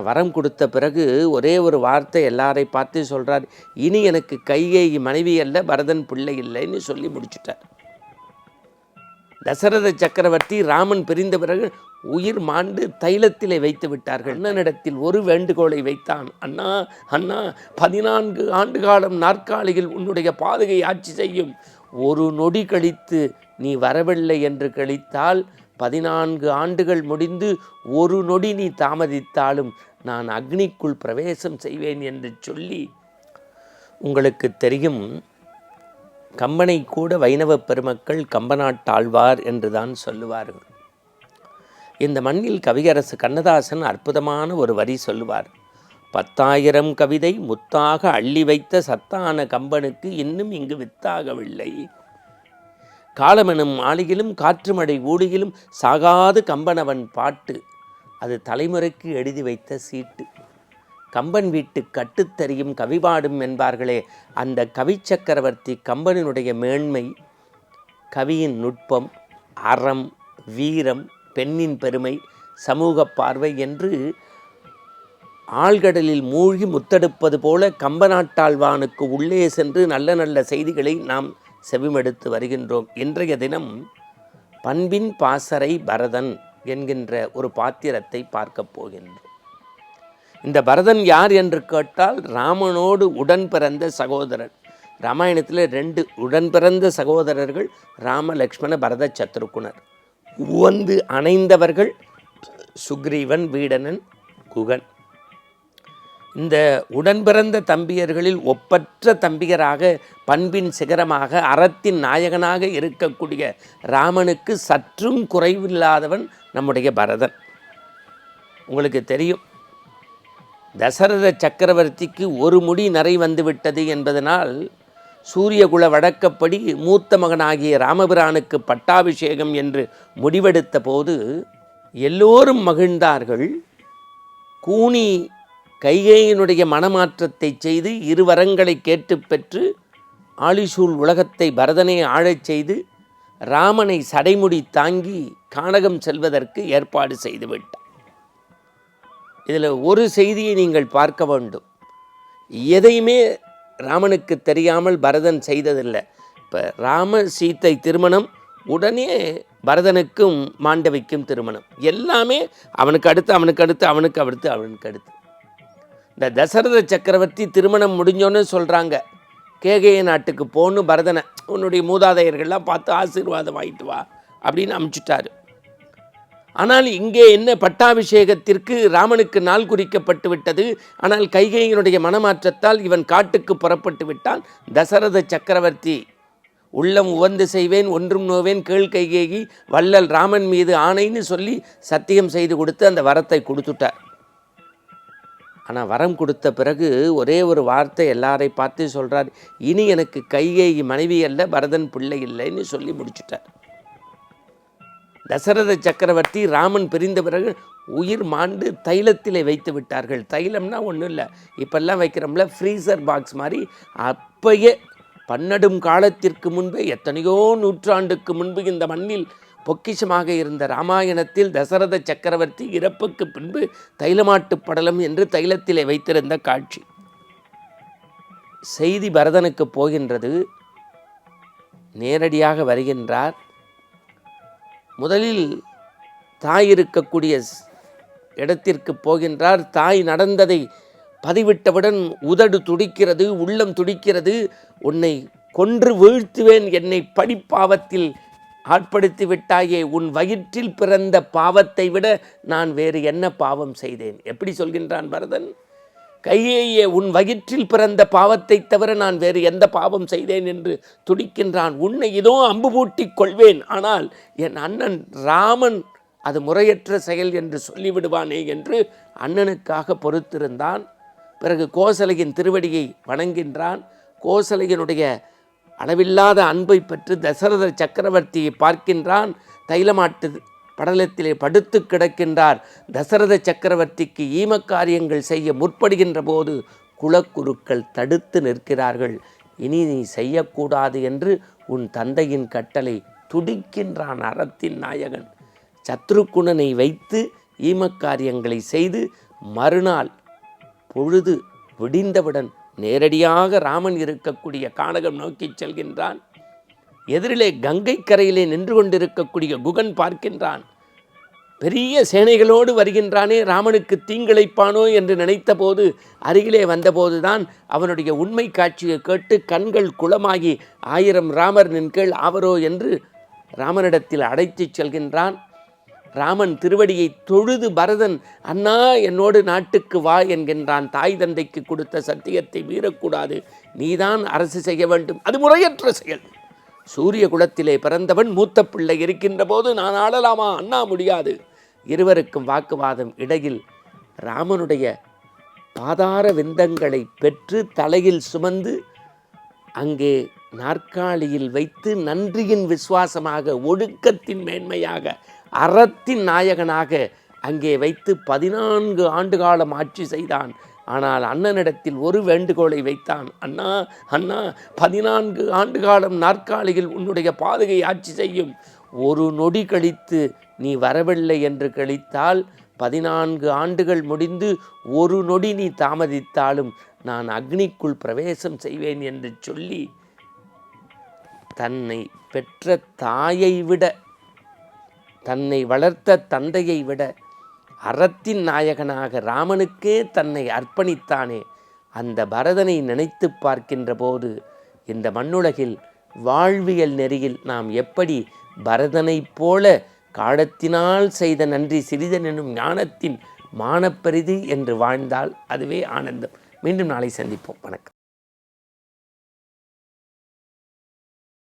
வரம் கொடுத்த பிறகு ஒரே ஒரு வார்த்தை எல்லாரை பார்த்து சொல்கிறார், இனி எனக்கு கைகேயி மனைவி அல்ல, பரதன் பிள்ளை இல்லைன்னு சொல்லி முடிச்சுட்டார். தசரத சக்கரவர்த்தி ராமன் பிரிந்த பிறகு உயிர் மாண்டு தைலத்திலே வைத்து விட்டார்கள். அண்ணனிடத்தில் ஒரு வேண்டுகோளை வைத்தான். அண்ணா அண்ணா 14 ஆண்டு காலம் நாற்காலியில் உன்னுடைய பாதுகை ஆட்சி செய்யும். ஒரு நொடி கழித்து நீ வரவில்லை என்று கழித்தால் 14 ஆண்டுகள் முடிந்து ஒரு நொடி நீ தாமதித்தாலும் நான் அக்னிக்குள் பிரவேசம் செய்வேன் என்று சொல்லி, உங்களுக்கு தெரியும், கம்பனை கூட வைணவ பெருமக்கள் கம்பநாட்டாழ்வார் என்று தான் சொல்லுவார்கள். இந்த மண்ணில் கவியரசு கண்ணதாசன் அற்புதமான ஒரு வரி சொல்லுவார். 10,000 கவிதை முத்தாக அள்ளி வைத்த சத்தான கம்பனுக்கு இன்னும் இங்கு வித்தாகவில்லை. காலமெனும் ஆளியிலும் காற்று மழை ஊழியிலும் சாகாது கம்பனவன் பாட்டு, அது தலைமுறைக்கு எழுதி வைத்த சீட்டு. கம்பன் வீட்டு கட்டுத்தறியும் கவிபாடும் என்பார்களே, அந்த கவி சக்கரவர்த்தி கம்பனினுடைய மேன்மை, கவியின் நுட்பம், அறம், வீரம், பெண்ணின் பெருமை, சமூக பார்வை என்று ஆழ்கடலில் மூழ்கி முத்தெடுப்பது போல கம்பநாட்டாழ்வானுக்கு உள்ளே சென்று நல்ல நல்ல செய்திகளை நாம் செவிமெடுத்து வருகின்றோம். இன்றைய தினம் பண்பின் பாசறை பரதன் என்கின்ற ஒரு பாத்திரத்தை பார்க்க போகின்றோம். இந்த பரதன் யார் என்று கேட்டால், ராமனோடு உடன் பிறந்த சகோதரர். ராமாயணத்தில் 2 உடன் பிறந்த சகோதரர்கள், ராம லக்ஷ்மண பரத சத்ருகுணர். உவந்து அணைந்தவர்கள் சுக்ரீவன், வீடனன், குகன். இந்த உடன் பிறந்த தம்பியர்களில் ஒப்பற்ற தம்பியராக, பண்பின் சிகரமாக, அறத்தின் நாயகனாக இருக்கக்கூடிய ராமனுக்கு சற்றும் குறைவில்லாதவன் நம்முடைய பரதன். உங்களுக்கு தெரியும், தசரத சக்கரவர்த்திக்கு ஒரு முடி நரை வந்துவிட்டது என்பதனால் சூரியகுல வழக்கப்படி மூத்த மகனாகிய ராமபிரானுக்கு பட்டாபிஷேகம் என்று முடிவெடுத்த போது எல்லோரும் மகிழ்ந்தார்கள். கூனி கைகேயினுடைய மனமாற்றத்தை செய்து 2 வரங்களை கேட்டு பெற்று ஆழிசூழ் உலகத்தை பரதனை ஆழச் செய்து ராமனை சடைமுடி தாங்கி கானகம் செல்வதற்கு ஏற்பாடு செய்துவிட்டார். இதில் ஒரு செய்தியை நீங்கள் பார்க்க வேண்டும். எதையுமே ராமனுக்கு தெரியாமல் பரதன் செய்ததில்லை. இப்போ ராம சீத்தை திருமணம், உடனே பரதனுக்கும் மாண்டவிக்கும் திருமணம். எல்லாமே அவனுக்கு அடுத்து அவனுக்கு அடுத்து அவனுக்கு அடுத்து அவனுக்கு அடுத்து. இந்த தசரத சக்கரவர்த்தி திருமணம் முடிஞ்சோன்னு சொல்கிறாங்க, கேகய நாட்டுக்கு போன்னு பரதனை உன்னுடைய மூதாதையர்கள்லாம் பார்த்து ஆசீர்வாதம் ஆகிட்டு வா அப்படின்னு அனுப்பிச்சுட்டாரு. ஆனால் இங்கே என்ன, பட்டாபிஷேகத்திற்கு ராமனுக்கு நாள் குறிக்கப்பட்டு விட்டது. ஆனால் கைகேயினுடைய மனமாற்றத்தால் இவன் காட்டுக்கு புறப்பட்டு விட்டான். தசரத சக்கரவர்த்தி உள்ளம் உவந்து செய்வேன், ஒன்றும் நோவேன், கேள் கைகேயி, வள்ளல் ராமன் மீது ஆணைன்னு சொல்லி சத்தியம் செய்து கொடுத்து அந்த வரத்தை கொடுத்துட்டார். ஆனால் வரம் கொடுத்த பிறகு ஒரே ஒரு வார்த்தை எல்லாரை பார்த்து சொல்கிறார், இனி எனக்கு கைகேயி மனைவி அல்ல, பரதன் பிள்ளை இல்லைன்னு சொல்லி முடிச்சுட்டார். தசரத சக்கரவர்த்தி ராமன் பிரிந்த பிறகு உயிர் மாண்டு தைலத்திலே வைத்து விட்டார்கள். தைலம்னா ஒன்றும் இல்லை, இப்பெல்லாம் வைக்கிறோம்ல ஃப்ரீசர் பாக்ஸ் மாதிரி. அப்பயே 12 காலத்திற்கு முன்பே, எத்தனையோ நூற்றாண்டுக்கு முன்பு இந்த மண்ணில் பொக்கிஷமாக இருந்த ராமாயணத்தில் தசரத சக்கரவர்த்தி இறப்புக்கு பின்பு தைலமாட்டு படலம் என்று தைலத்திலே வைத்திருந்த காட்சி. செய்தி பரதனுக்கு போகின்றது. நேரடியாக வருகின்றார். முதலில் தாய் இருக்கக்கூடிய இடத்திற்கு போகின்றார். தாய் நடந்ததை பதிவிட்டவுடன் உதடு துடிக்கிறது, உள்ளம் துடிக்கிறது. உன்னை கொன்று வீழ்த்துவேன், என்னை படிப்பாவத்தில் ஆட்படுத்தி விட்டாயே, உன் வயிற்றில் பிறந்த பாவத்தை விட நான் வேறு என்ன பாவம் செய்தேன்? எப்படி சொல்கின்றான் பரதன்? கையேயே, உன் வயிற்றில் பிறந்த பாவத்தை தவிர நான் வேறு எந்த பாவம் செய்தேன் என்று துடிக்கின்றான். உன்னை இதோ அம்பு பூட்டிக் கொள்வேன், ஆனால் என் அண்ணன் ராமன் அது முறையற்ற செயல் என்று சொல்லிவிடுவானே என்று அண்ணனுக்காக பொறுத்திருந்தான். பிறகு கோசலையின் திருவடியை வணங்கின்றான். கோசலையினுடைய அளவில்லாத அன்பை பெற்று தசரத சக்கரவர்த்தியை பார்க்கின்றான். தைலமாட்டு படலத்திலே படுத்து கிடக்கின்றார். தசரத சக்கரவர்த்திக்கு ஈமக்காரியங்கள் செய்ய முற்படுகின்ற போது குலக்குருக்கள் தடுத்து நிற்கிறார்கள். இனி நீ செய்யக்கூடாது என்று உன் தந்தையின் கட்டளை. துடிக்கின்றான் அறத்தின் நாயகன். சத்ருகுணனை வைத்து ஈமக்காரியங்களை செய்து மறுநாள் பொழுது விடிந்தவுடன் நேரடியாக ராமன் இருக்கக்கூடிய கானகம் நோக்கி செல்கின்றான். எதிரிலே கங்கை கரையிலே நின்று கொண்டிருக்கக்கூடிய குகன் பார்க்கின்றான். பெரிய சேனைகளோடு வருகின்றானே, ராமனுக்கு தீங்கிழைப்பானோ என்று நினைத்த போது அருகிலே வந்தபோதுதான் அவனுடைய உண்மை காட்சியை கேட்டு கண்கள் குளமாகி 1000 ராமர் நின்கீழ் ஆவரோ என்று ராமனிடத்தில் அழைத்துச் செல்கின்றான். ராமன் திருவடியை தொழுது பரதன், அண்ணா என்னோடு நாட்டுக்கு வா என்கின்றான். தாய் தந்தைக்கு கொடுத்த சத்தியத்தை மீறக்கூடாது, நீதான் அரசு செய்ய வேண்டும், அது முறையற்ற செயல். சூரிய குலத்திலே பிறந்தவன், மூத்த பிள்ளை இருக்கின்ற போது நான் ஆளலாமா? அண்ணா முடியாது. இருவருக்கும் வாக்குவாதம். இடையில் ராமனுடைய பாதார விந்தங்களை பெற்று தலையில் சுமந்து அங்கே நாற்காலியில் வைத்து நன்றியின் விசுவாசமாக, ஒழுக்கத்தின் மேன்மையாக, அறத்தின் நாயகனாக அங்கே வைத்து 14 ஆண்டு காலம் ஆட்சி செய்தான். ஆனால் அண்ணனிடத்தில் ஒரு வேண்டுகோளை வைத்தான். அண்ணா அண்ணா, 14 ஆண்டு காலம் நாற்காலியில் உன்னுடைய பாதுகை ஆட்சி செய்யும். ஒரு நொடி கழித்து நீ வரவில்லை என்று கழித்தால் 14 ஆண்டுகள் முடிந்து ஒரு நொடி நீ தாமதித்தாலும் நான் அக்னிக்குள் பிரவேசம் செய்வேன் என்று சொல்லி தன்னை பெற்ற தாயை விட, தன்னை வளர்த்த தந்தையை விட அறத்தின் நாயகனாக ராமனுக்கே தன்னை அர்ப்பணித்தானே, அந்த பரதனை நினைத்து பார்க்கின்ற போது இந்த மண்ணுலகில் வாழ்வியல் நெறியில் நாம் எப்படி பரதனைப் போல காலத்தினால் செய்த நன்றி சிறிதெனும் ஞானத்தின் மானப்பெரிது என்று வாழ்ந்தால் அதுவே ஆனந்தம். மீண்டும் நாளை சந்திப்போம். வணக்கம்.